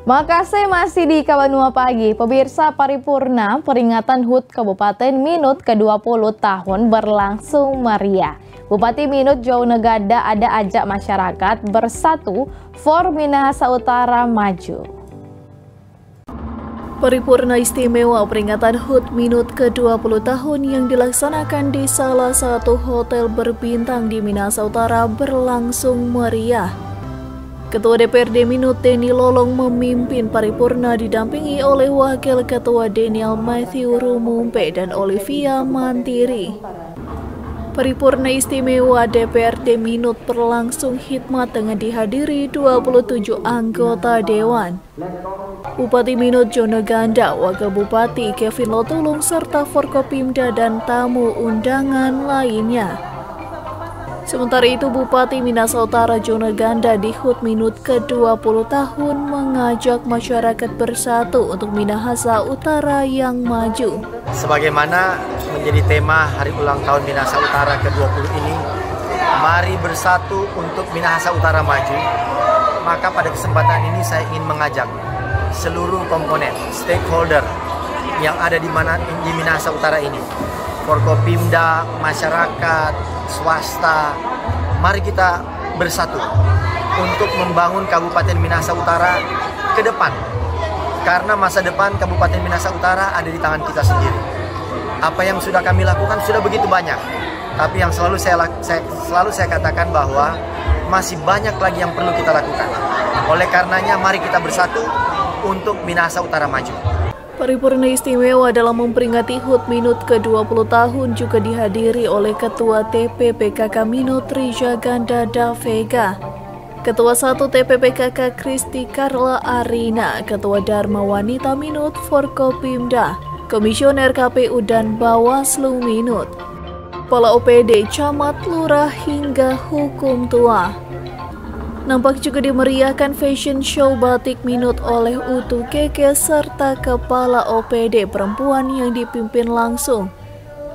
Makassar masih di Kabanua pagi. Pemirsa, paripurna peringatan HUT Kabupaten Minut ke-20 tahun berlangsung meriah. Bupati Minut Joneganda ada ajak masyarakat bersatu for Minahasa Utara maju. Paripurna istimewa peringatan HUT Minut ke-20 tahun yang dilaksanakan di salah satu hotel berbintang di Minahasa Utara berlangsung meriah. Ketua DPRD Minut Denny Lolong memimpin paripurna didampingi oleh Wakil Ketua Daniel Matthew Rumumpe dan Olivia Mantiri. Paripurna istimewa DPRD Minut berlangsung hikmat dengan dihadiri 27 anggota Dewan. Bupati Minut Joneganda, Wakil Bupati Kevin Lotulung, serta Forkopimda dan tamu undangan lainnya. Sementara itu, Bupati Minahasa Utara Joneganda di HUT Minut ke-20 tahun mengajak masyarakat bersatu untuk Minahasa Utara yang maju. Sebagaimana menjadi tema Hari Ulang Tahun Minahasa Utara ke-20 ini, mari bersatu untuk Minahasa Utara maju. Maka pada kesempatan ini saya ingin mengajak seluruh komponen, stakeholder yang ada di Minahasa Utara ini, Forkopimda, masyarakat, swasta, mari kita bersatu untuk membangun Kabupaten Minahasa Utara ke depan. Karena masa depan Kabupaten Minahasa Utara ada di tangan kita sendiri. Apa yang sudah kami lakukan sudah begitu banyak, tapi yang selalu saya katakan bahwa masih banyak lagi yang perlu kita lakukan. Oleh karenanya mari kita bersatu untuk Minahasa Utara maju. Paripurna istimewa dalam memperingati HUT Minut ke-20 tahun juga dihadiri oleh Ketua TPPKK Minut Rija Ganda Davega, Ketua 1 TPPKK Kristi Karla Arina, Ketua Dharma Wanita Minut Forkopimda, Komisioner KPU dan Bawaslu Minut, Kepala OPD, Camat, Lurah hingga Hukum Tua. Nampak juga dimeriahkan fashion show batik Minut oleh Utu Keke serta Kepala OPD perempuan yang dipimpin langsung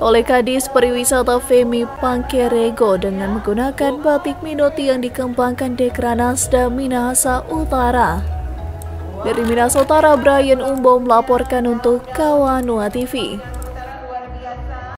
oleh Kadis Pariwisata Femi Pangkerego dengan menggunakan batik Minut yang dikembangkan Dekranasda Minahasa Utara. Dari Minahasa Utara, Brian Umbo melaporkan untuk Kabanua TV.